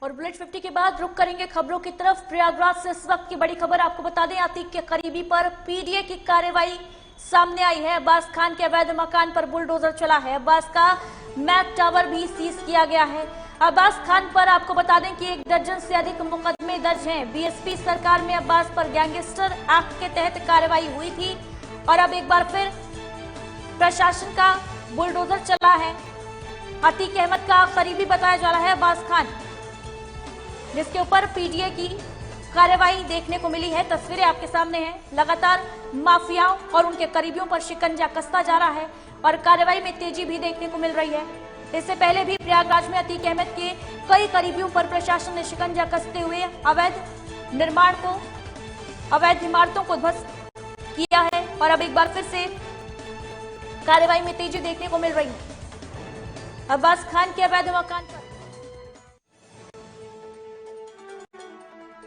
और बुलेट 50 के बाद रुक करेंगे खबरों की तरफ। प्रयागराज से इस वक्त की बड़ी खबर आपको बता दें, अतीक के करीबी पर पीडीए की कार्रवाई सामने आई है। अब्बास खान के अवैध मकान पर बुलडोजर चला है। अब्बास का मैक टावर भी सीज किया गया है। अब्बास खान पर आपको बता दें कि 1 दर्जन से अधिक मुकदमे दर्ज हैं। बीएसपी सरकार में अब्बास पर गैंगस्टर एक्ट के तहत कार्रवाई हुई थी और अब एक बार फिर प्रशासन का बुलडोजर चला है। अतीक अहमद का करीबी बताया जा रहा है अब्बास खान, जिसके ऊपर पीडीए की कार्रवाई देखने को मिली है। तस्वीरें आपके सामने हैं। लगातार माफियाओं और उनके करीबियों पर शिकंजा कसता जा रहा है और कार्रवाई में तेजी भी देखने को मिल रही है। इससे पहले भी प्रयागराज में अतीक अहमद के कई करीबियों पर प्रशासन ने शिकंजा कसते हुए अवैध इमारतों को ध्वस्त किया है और अब एक बार फिर से कार्रवाई में तेजी देखने को मिल रही है। अब्बास खान के अवैध मकान पर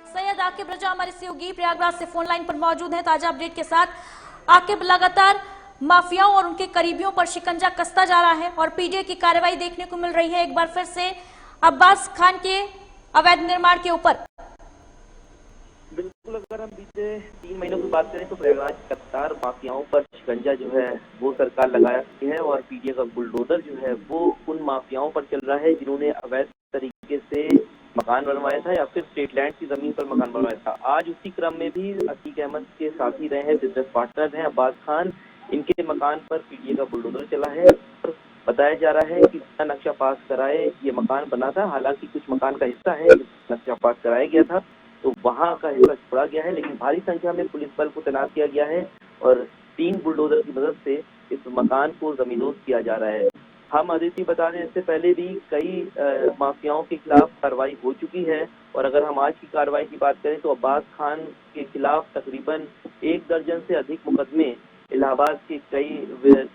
सैयद आकिब रजा हमारे सहयोगी प्रयागराज से फोन लाइन पर मौजूद हैं ताजा अपडेट के साथ। आकिब, लगातार माफियाओं और उनके करीबियों पर शिकंजा कसता जा रहा है और पीडीए की कार्रवाई देखने को मिल रही है एक बार फिर से अब्बास खान के अवैध निर्माण के ऊपर। बिल्कुल, अगर हम बीते 3 महीनों की बात करें तो प्रयागराज लगातार माफियाओं पर शिकंजा जो है वो सरकार लगाया रही है और पीडीए का बुलडोजर जो है वो उन माफियाओं पर चल रहा है जिन्होंने अवैध तरीके से मकान बनवाया था या फिर स्टेट लैंड की जमीन पर मकान बनवाया था। आज उसी क्रम में भी अतीक अहमद के साथी रहे हैं, बिजनेस पार्टनर हैं अब्बास खान। इनके मकान पर पीडीए का बुलडोजर चला है। बताया जा रहा है कि नक्शा पास कराए ये मकान बना था। हालांकि कुछ मकान का हिस्सा है नक्शा पास कराया गया था तो वहां का हिस्सा छोड़ा गया है, लेकिन भारी संख्या में पुलिस बल को तैनात किया गया है और 3 बुलडोजर की मदद से इस मकान को जमींदोज किया जा रहा है। हम अदिति बता दें, इससे पहले भी कई माफियाओं के खिलाफ कार्रवाई हो चुकी है और अगर हम आज की कार्रवाई की बात करें तो अब्बास खान के खिलाफ तकरीबन 1 दर्जन से अधिक मुकदमे इलाहाबाद के कई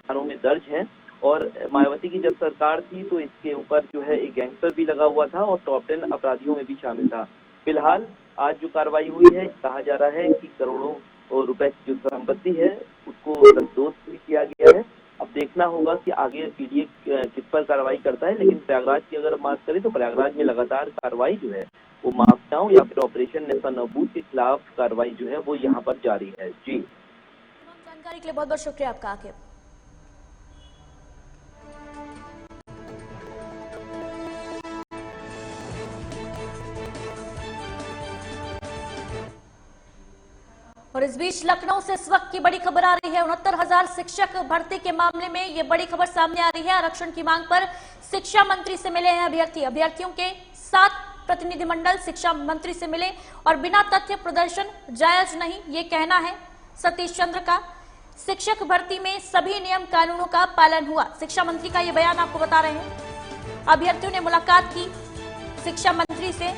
थानों में दर्ज हैं और मायावती की जब सरकार थी तो इसके ऊपर जो है एक गैंगस्टर भी लगा हुआ था और टॉप 10 अपराधियों में भी शामिल था। फिलहाल आज जो कार्रवाई हुई है, कहा जा रहा है कि करोड़ों रुपए की जो संपत्ति है उसको जब्त भी किया गया है। अब देखना होगा कि आगे पीडीए किस पर कार्रवाई करता है, लेकिन प्रयागराज की अगर बात करें तो प्रयागराज में लगातार कार्रवाई जो है वो माफियाओं या फिर ऑपरेशन नेस्तनाबूद के खिलाफ कार्रवाई जो है वो यहाँ पर जारी है। जी, जानकारी के लिए बहुत बहुत शुक्रिया आपका आकिब। और इस बीच लखनऊ से इस वक्त की बड़ी खबर आ रही है। 69,000 शिक्षक भर्ती के मामले में ये बड़ी खबर सामने आ रही है। आरक्षण की मांग पर शिक्षा मंत्री से मिले हैं अभ्यर्थी। अभ्यर्थियों के 7 प्रतिनिधिमंडल शिक्षा मंत्री से मिले और बिना तथ्य प्रदर्शन जायज नहीं, ये कहना है सतीश चंद्र का। शिक्षक भर्ती में सभी नियम कानूनों का पालन हुआ, शिक्षा मंत्री का ये बयान आपको बता रहे हैं। अभ्यर्थियों ने मुलाकात की शिक्षा मंत्री से,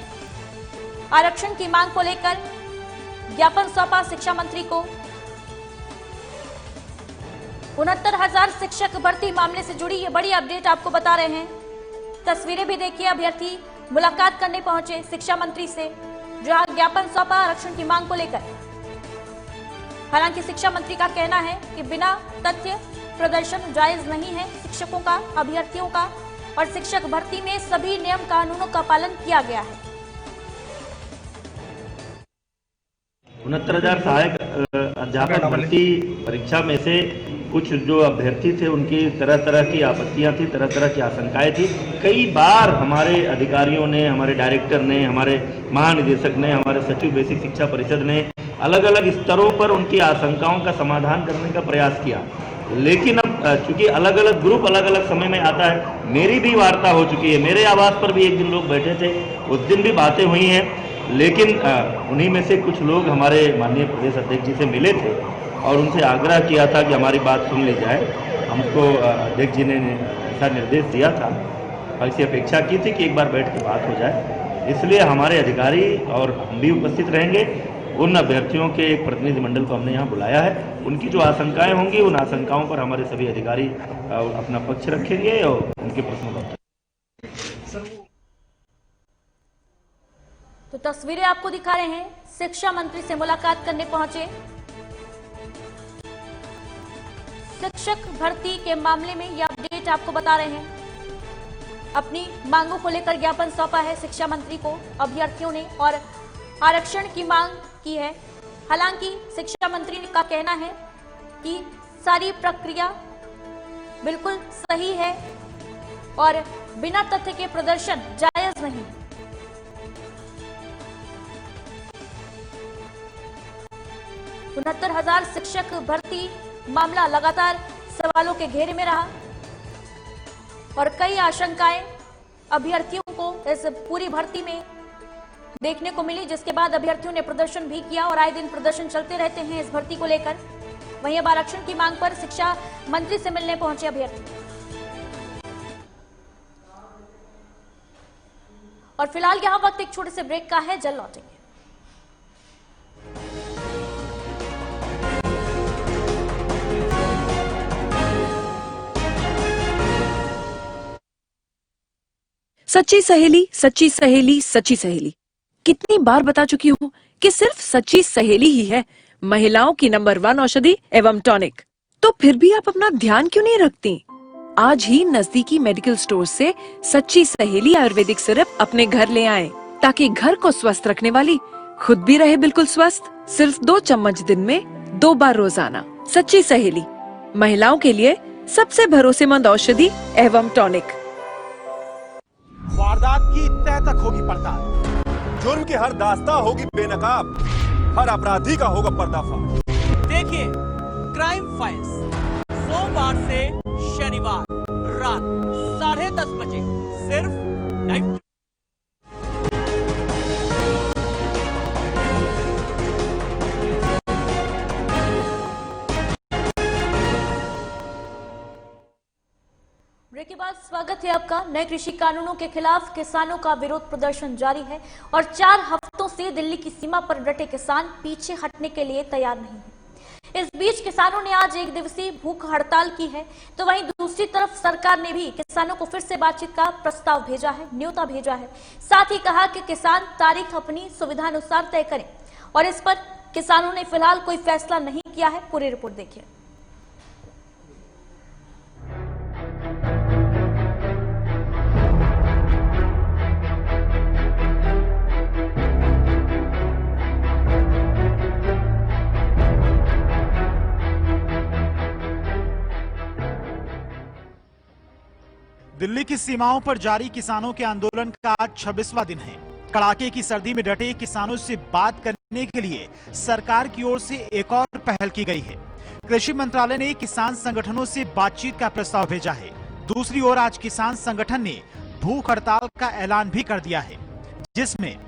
आरक्षण की मांग को लेकर ज्ञापन सौंपा शिक्षा मंत्री को। 69,000 शिक्षक भर्ती मामले से जुड़ी ये बड़ी अपडेट आपको बता रहे हैं। तस्वीरें भी देखिए, अभ्यर्थी मुलाकात करने पहुंचे शिक्षा मंत्री से, जहां ज्ञापन सौंपा आरक्षण की मांग को लेकर। हालांकि शिक्षा मंत्री का कहना है कि बिना तथ्य प्रदर्शन जायज नहीं है। शिक्षकों का, अभ्यर्थियों का और शिक्षक भर्ती में सभी नियम कानूनों का पालन किया गया है। 69,000 सहायक अध्यापक भर्ती परीक्षा में से कुछ जो अभ्यर्थी थे उनकी तरह तरह की आपत्तियां थी, तरह तरह की आशंकाएं थी। कई बार हमारे अधिकारियों ने, हमारे डायरेक्टर ने, हमारे महानिदेशक ने, हमारे सचिव बेसिक शिक्षा परिषद ने अलग अलग स्तरों पर उनकी आशंकाओं का समाधान करने का प्रयास किया, लेकिन अब चूंकि अलग अलग ग्रुप अलग अलग समय में आता है, मेरी भी वार्ता हो चुकी है। मेरे आवास पर भी एक दिन लोग बैठे थे, उस दिन भी बातें हुई हैं, लेकिन उन्हीं में से कुछ लोग हमारे माननीय प्रदेश अध्यक्ष जी से मिले थे और उनसे आग्रह किया था कि हमारी बात सुन ली जाए। हमको अध्यक्ष जी ने ऐसा निर्देश दिया था और ऐसी अपेक्षा की थी कि एक बार बैठ के बात हो जाए। इसलिए हमारे अधिकारी और हम भी उपस्थित रहेंगे। उन अभ्यर्थियों के एक प्रतिनिधिमंडल को हमने यहाँ बुलाया है। उनकी जो आशंकाएं होंगी उन आशंकाओं पर हमारे सभी अधिकारी अपना पक्ष रखेंगे और उनके प्रश्नों का। तो तस्वीरें आपको दिखा रहे हैं, शिक्षा मंत्री से मुलाकात करने पहुंचे। शिक्षक भर्ती के मामले में यह अपडेट आपको बता रहे हैं। अपनी मांगों को लेकर ज्ञापन सौंपा है शिक्षा मंत्री को अभ्यर्थियों ने और आरक्षण की मांग की है। हालांकि शिक्षा मंत्री का कहना है कि सारी प्रक्रिया बिल्कुल सही है और बिना तथ्य के प्रदर्शन जायज नहीं। उनहत्तर 69,000 शिक्षक भर्ती मामला लगातार सवालों के घेरे में रहा और कई आशंकाएं अभ्यर्थियों को इस पूरी भर्ती में देखने को मिली, जिसके बाद अभ्यर्थियों ने प्रदर्शन भी किया और आए दिन प्रदर्शन चलते रहते हैं इस भर्ती को लेकर। वहीं अब आरक्षण की मांग पर शिक्षा मंत्री से मिलने पहुंचे अभ्यर्थी। और फिलहाल यहां वक्त एक छोटे से ब्रेक का है, जल्द लौटेंगे। सच्ची सहेली, सच्ची सहेली, सच्ची सहेली। कितनी बार बता चुकी हूँ कि सिर्फ सच्ची सहेली ही है महिलाओं की नंबर 1 औषधि एवं टॉनिक। तो फिर भी आप अपना ध्यान क्यों नहीं रखती? आज ही नजदीकी मेडिकल स्टोर से सच्ची सहेली आयुर्वेदिक सिरप अपने घर ले आएं, ताकि घर को स्वस्थ रखने वाली खुद भी रहे बिल्कुल स्वस्थ। सिर्फ 2 चम्मच दिन में 2 बार रोजाना। सच्ची सहेली, महिलाओं के लिए सबसे भरोसेमंद औषधि एवं टॉनिक। वारदात की तह तक होगी पड़ताल, जुर्म की हर दास्तां होगी बेनकाब, हर अपराधी का होगा पर्दाफाश। देखिए क्राइम फाइल्स सोमवार से शनिवार रात 10:30 बजे सिर्फ लाइव। ब्रेक के बाद स्वागत है आपका। नए कृषि कानूनों के खिलाफ किसानों का विरोध प्रदर्शन जारी है और 4 हफ्तों से दिल्ली की सीमा पर डटे किसान पीछे हटने के लिए तैयार नहीं है। इस बीच किसानों ने आज 1 दिवसीय भूख हड़ताल की है, तो वहीं दूसरी तरफ सरकार ने भी किसानों को फिर से बातचीत का प्रस्ताव भेजा है, न्योता भेजा है। साथ ही कहा कि किसान तारीख अपनी सुविधानुसार तय करें और इस पर किसानों ने फिलहाल कोई फैसला नहीं किया है। पूरी रिपोर्ट देखिए। दिल्ली की सीमाओं पर जारी किसानों के आंदोलन का आज 26वां दिन है। कड़ाके की सर्दी में डटे किसानों से बात करने के लिए सरकार की ओर से एक और पहल की गई है। कृषि मंत्रालय ने किसान संगठनों से बातचीत का प्रस्ताव भेजा है। दूसरी ओर आज किसान संगठन ने भूख हड़ताल का ऐलान भी कर दिया है, जिसमें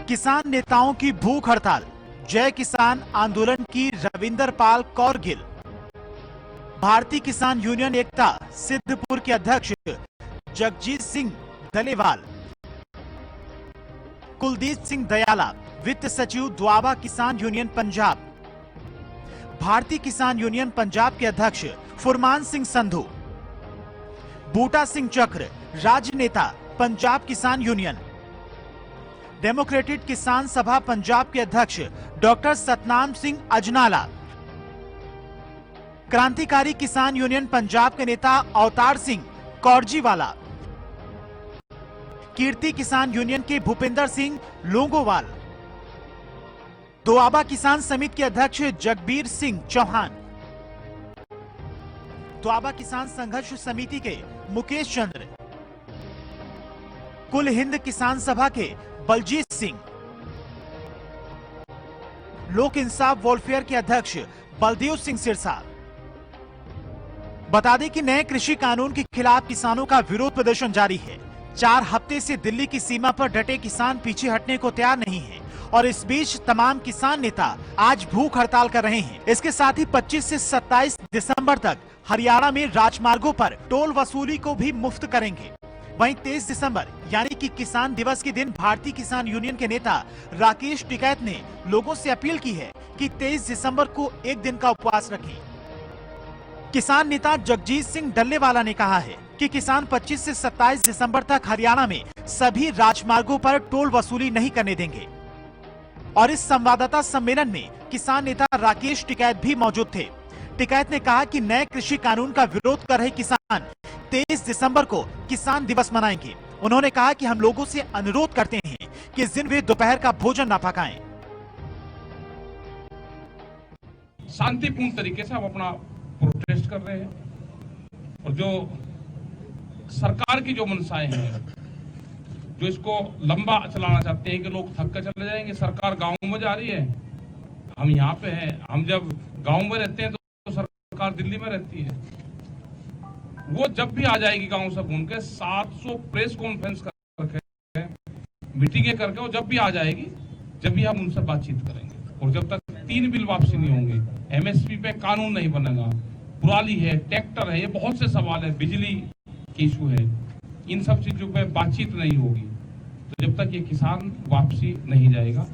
किसान नेताओं की भूख हड़ताल, जय किसान आंदोलन की रविंदर पाल कौर गिल, भारतीय किसान यूनियन एकता सिद्धपुर के अध्यक्ष जगजीत सिंह दलेवाल, कुलदीप सिंह दयाला, वित्त सचिव द्वाबा किसान यूनियन पंजाब, भारतीय किसान यूनियन पंजाब के अध्यक्ष फुरमान सिंह संधू, बूटा सिंह चक्र, राज्य नेता पंजाब किसान यूनियन, डेमोक्रेटिक किसान सभा पंजाब के अध्यक्ष डॉक्टर सतनाम सिंह अजनाला, क्रांतिकारी किसान यूनियन पंजाब के नेता अवतार सिंह कौरजीवाला, कीर्ति किसान यूनियन के भूपिंदर सिंह लोंगोवाल, दोआबा किसान समिति के अध्यक्ष जगबीर सिंह चौहान, दोआबा किसान संघर्ष समिति के मुकेश चंद्र, कुल हिंद किसान सभा के बलजीत सिंह, लोक इंसाफ वेलफेयर के अध्यक्ष बलदेव सिंह सिरसा। बता दें कि नए कृषि कानून के खिलाफ किसानों का विरोध प्रदर्शन जारी है। 4 हफ्ते से दिल्ली की सीमा पर डटे किसान पीछे हटने को तैयार नहीं हैं और इस बीच तमाम किसान नेता आज भूख हड़ताल कर रहे हैं। इसके साथ ही 25 से 27 दिसंबर तक हरियाणा में राजमार्गों पर टोल वसूली को भी मुफ्त करेंगे। वहीं 23 दिसंबर यानी कि किसान दिवस के दिन भारतीय किसान यूनियन के नेता राकेश टिकैत ने लोगों से अपील की है कि 23 दिसंबर को एक दिन का उपवास रखें। किसान नेता जगजीत सिंह डल्लेवाला ने कहा है कि किसान 25 से 27 दिसंबर तक हरियाणा में सभी राजमार्गों पर टोल वसूली नहीं करने देंगे। और इस संवाददाता सम्मेलन में किसान नेता राकेश टिकैत भी मौजूद थे। टिकैत ने कहा कि नए कृषि कानून का विरोध कर रहे किसान 23 दिसंबर को किसान दिवस मनाएंगे। उन्होंने कहा कि हम लोगों से अनुरोध करते हैं कि इस दिन वे दोपहर का भोजन न पकाएं। शांतिपूर्ण तरीके से हम अपना प्रोटेस्ट कर रहे हैं और जो सरकार की जो मंशाएं हैं, जो इसको लंबा चलाना चाहते हैं कि लोग थक कर चले जाएंगे। सरकार गाँव में जा रही है, हम यहाँ पे हैं। हम जब गाँव में रहते हैं तो सरकार दिल्ली में रहती है। वो जब भी आ जाएगी गाँव से घूम के 700 प्रेस कॉन्फ्रेंस करके, मीटिंगें करके, वो जब भी आ जाएगी, जब भी हम उनसे बातचीत करेंगे। और जब तक 3 बिल वापसी नहीं होंगे, MSP पे कानून नहीं बनेगा, पुराली है, ट्रैक्टर है, ये बहुत से सवाल है, बिजली की इशू है, इन सब चीजों पे बातचीत नहीं होगी तो जब तक ये किसान वापसी नहीं जाएगा।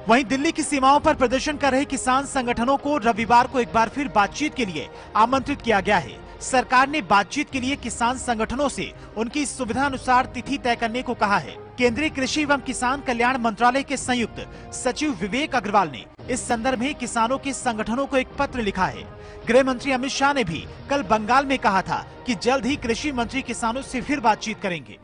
वहीं दिल्ली की सीमाओं पर प्रदर्शन कर रहे किसान संगठनों को रविवार को एक बार फिर बातचीत के लिए आमंत्रित किया गया है। सरकार ने बातचीत के लिए किसान संगठनों से उनकी सुविधा अनुसार तिथि तय करने को कहा है। केंद्रीय कृषि एवं किसान कल्याण मंत्रालय के संयुक्त सचिव विवेक अग्रवाल ने इस संदर्भ में किसानों के संगठनों को एक पत्र लिखा है। गृह मंत्री अमित शाह ने भी कल बंगाल में कहा था कि जल्द ही कृषि मंत्री किसानों से फिर बातचीत करेंगे।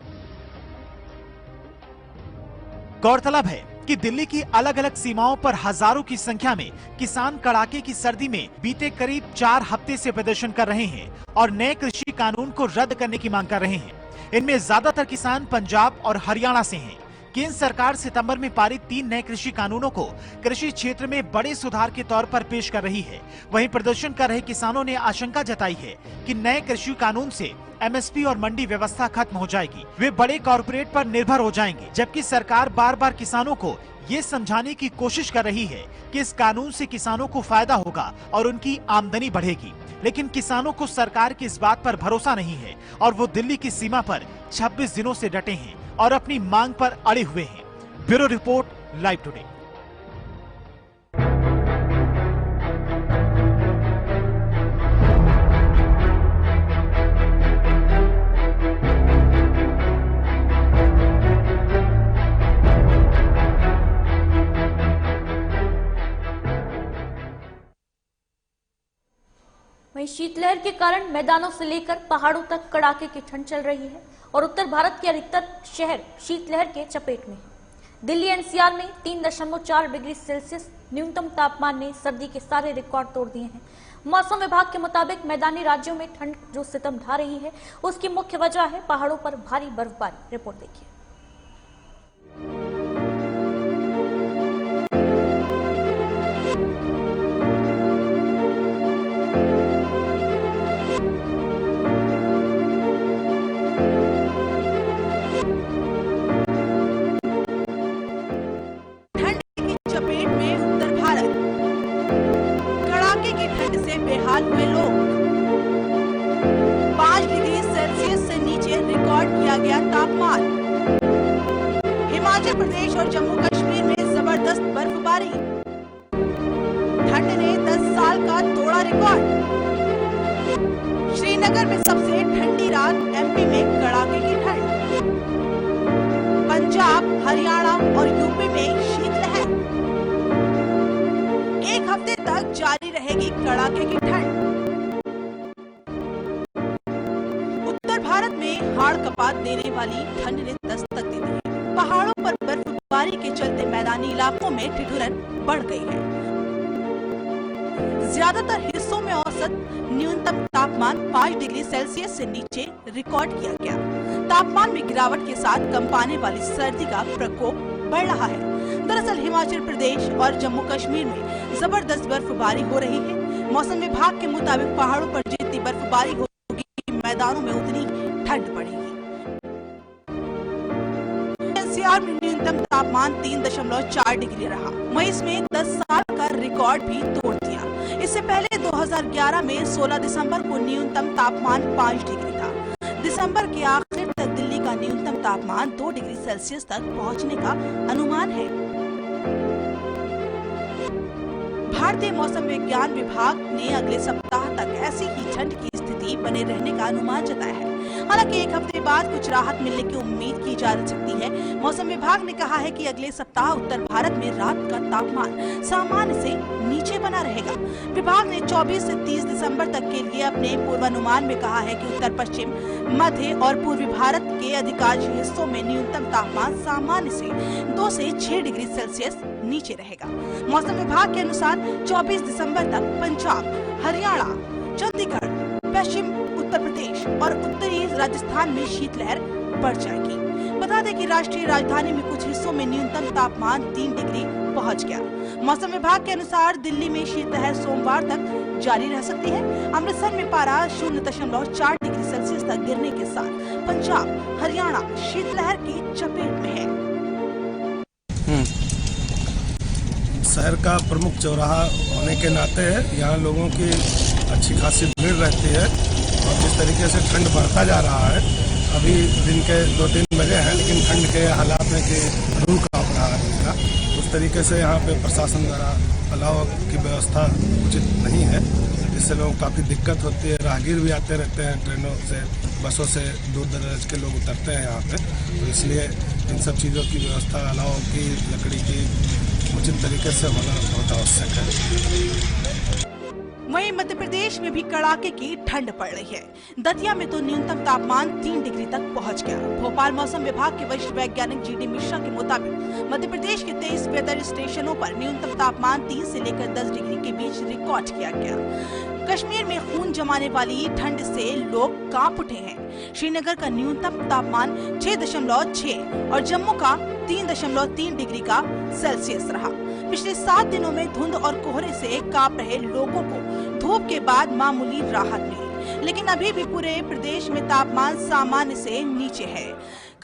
गौरतलब है कि दिल्ली की अलग अलग सीमाओं पर हजारों की संख्या में किसान कड़ाके की सर्दी में बीते करीब 4 हफ्ते से प्रदर्शन कर रहे हैं और नए कृषि कानून को रद्द करने की मांग कर रहे हैं। इनमें ज्यादातर किसान पंजाब और हरियाणा से हैं। केंद्र सरकार सितंबर में पारित 3 नए कृषि कानूनों को कृषि क्षेत्र में बड़े सुधार के तौर पर पेश कर रही है। वहीं प्रदर्शन कर रहे किसानों ने आशंका जताई है कि नए कृषि कानून से MSP और मंडी व्यवस्था खत्म हो जाएगी। वे बड़े कॉर्पोरेट पर निर्भर हो जाएंगे, जबकि सरकार बार बार किसानों को ये समझाने की कोशिश कर रही है कि इस कानून से किसानों को फायदा होगा और उनकी आमदनी बढ़ेगी। लेकिन किसानों को सरकार की इस बात पर भरोसा नहीं है और वो दिल्ली की सीमा पर 26 दिनों से डटे हैं और अपनी मांग पर अड़े हुए हैं। Bureau report, live today. वहीं शीतलहर के कारण मैदानों से लेकर पहाड़ों तक कड़ाके की ठंड चल रही है और उत्तर भारत के अधिकतर शहर शीतलहर के चपेट में हैं। दिल्ली NCR में 3.4 डिग्री सेल्सियस न्यूनतम तापमान ने सर्दी के सारे रिकॉर्ड तोड़ दिए हैं। मौसम विभाग के मुताबिक मैदानी राज्यों में ठंड जो सितम ढा रही है, उसकी मुख्य वजह है पहाड़ों पर भारी बर्फबारी। रिपोर्ट देखिए। बेहाल हुए लोग। 5 डिग्री सेल्सियस से नीचे रिकॉर्ड किया गया तापमान। हिमाचल प्रदेश और जम्मू कश्मीर में जबरदस्त बर्फबारी। ठंड ने 10 साल का तोड़ा रिकॉर्ड। श्रीनगर में सबसे ठंडी रात, MP में कड़ाके की ठंड। पंजाब, हरियाणा और यूपी में शीतलहर। 1 हफ्ते तक जारी रहेगी कड़ाके की ठंड। उत्तर भारत में हाड़ कपात देने वाली ठंड ने दस्तक दी है। पहाड़ों पर बर्फबारी के चलते मैदानी इलाकों में ठिठुरन बढ़ गई है। ज्यादातर हिस्सों में औसत न्यूनतम तापमान 5 डिग्री सेल्सियस से नीचे रिकॉर्ड किया गया। तापमान में गिरावट के साथ कंपाने वाली सर्दी का प्रकोप बढ़ रहा है। दरअसल हिमाचल प्रदेश और जम्मू कश्मीर में जबरदस्त बर्फबारी हो रही है। मौसम विभाग के मुताबिक पहाड़ों पर जितनी बर्फबारी होगी, मैदानों में उतनी ठंड पड़ेगी। NCR में न्यूनतम तापमान 3.4 डिग्री रहा। मई में 10 साल का रिकॉर्ड भी तोड़ दिया। इससे पहले 2011 में 16 दिसंबर को न्यूनतम तापमान 5 डिग्री था। दिसंबर के आखिर तक दिल्ली का न्यूनतम तापमान 2 डिग्री सेल्सियस तक पहुंचने का अनुमान है। भारतीय मौसम विज्ञान विभाग ने अगले सप्ताह तक ऐसी ही ठंड की स्थिति ही बने रहने का अनुमान जताया है। हालांकि एक हफ्ते बाद कुछ राहत मिलने की उम्मीद की जा सकती है। मौसम विभाग ने कहा है कि अगले सप्ताह उत्तर भारत में रात का तापमान सामान्य से नीचे बना रहेगा। विभाग ने 24 से 30 दिसंबर तक के लिए अपने पूर्वानुमान में कहा है कि उत्तर पश्चिम, मध्य और पूर्वी भारत के अधिकांश हिस्सों में न्यूनतम तापमान सामान्य से 2 से 6 डिग्री सेल्सियस नीचे रहेगा। मौसम विभाग के अनुसार 24 दिसंबर तक पंजाब, हरियाणा, चंडीगढ़, पश्चिम उत्तर प्रदेश और उत्तरी राजस्थान में शीतलहर बढ़ जाएगी। बता दें कि राष्ट्रीय राजधानी में कुछ हिस्सों में न्यूनतम तापमान 3 डिग्री पहुंच गया। मौसम विभाग के अनुसार दिल्ली में शीतलहर सोमवार तक जारी रह सकती है। अमृतसर में पारा 0.4 डिग्री सेल्सियस तक गिरने के साथ पंजाब, हरियाणा शीतलहर की चपेट में है। शहर का प्रमुख चौराहा होने के नाते यहाँ लोगों की अच्छी खासी भीड़ रहती है और जिस तरीके से ठंड बढ़ता जा रहा है, अभी दिन के 2-3 बजे हैं लेकिन ठंड के हालात में कि रूह कांप रहा है इनका। उस तरीके से यहाँ पे प्रशासन द्वारा अलाव की व्यवस्था उचित नहीं है, जिससे लोगों को काफ़ी दिक्कत होती है। राहगीर भी आते रहते हैं ट्रेनों से, बसों से, दूर दराज के लोग उतरते हैं यहाँ पे, तो इसलिए इन सब चीज़ों की व्यवस्था, अलाव की, लकड़ी की उचित तरीके से होना बहुत आवश्यक है। वहीं मध्य प्रदेश में भी कड़ाके की ठंड पड़ रही है। दतिया में तो न्यूनतम तापमान 3 डिग्री तक पहुंच गया। भोपाल मौसम विभाग के वरिष्ठ वैज्ञानिक GD मिश्रा के मुताबिक मध्य प्रदेश के 23 वेदर स्टेशनों पर न्यूनतम तापमान 3 से लेकर 10 डिग्री के बीच रिकॉर्ड किया गया। कश्मीर में खून जमाने वाली ठंड से लोग कांप उठे हैं। श्रीनगर का न्यूनतम तापमान 6.6 और जम्मू का 3.3 डिग्री का सेल्सियस रहा। पिछले 7 दिनों में धुंध और कोहरे से कांप रहे लोगों को धूप के बाद मामूली राहत मिली, लेकिन अभी भी पूरे प्रदेश में तापमान सामान्य से नीचे है।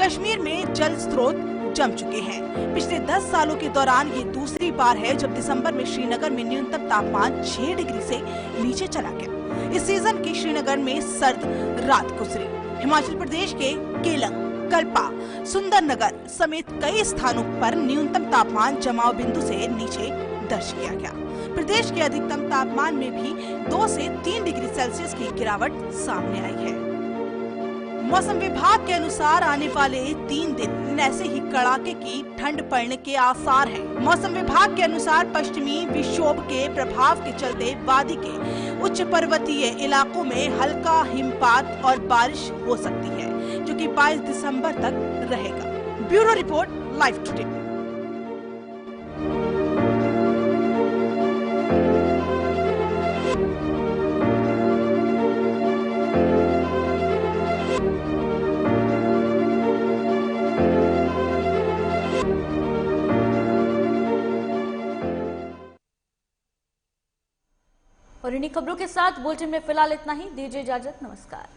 कश्मीर में जल स्रोत जम चुके हैं। पिछले 10 सालों के दौरान ये दूसरी बार है जब दिसंबर में श्रीनगर में न्यूनतम तापमान 6 डिग्री से नीचे चला गया। इस सीजन की श्रीनगर में सर्द रात गुजरी। हिमाचल प्रदेश के केलंग, कल्पा, सुंदरनगर समेत कई स्थानों पर न्यूनतम तापमान जमाव बिंदु से नीचे दर्ज किया गया। प्रदेश के अधिकतम तापमान में भी 2 से 3 डिग्री सेल्सियस की गिरावट सामने आई है। मौसम विभाग के अनुसार आने वाले 3 दिन ऐसे ही कड़ाके की ठंड पड़ने के आसार हैं। मौसम विभाग के अनुसार पश्चिमी विक्षोभ के प्रभाव के चलते वादी के उच्च पर्वतीय इलाकों में हल्का हिमपात और बारिश हो सकती है, जो कि 22 दिसंबर तक रहेगा। Bureau report, live today. और इन्हीं खबरों के साथ बुलेटिन में फिलहाल इतना ही। दीजिए इजाजत, नमस्कार।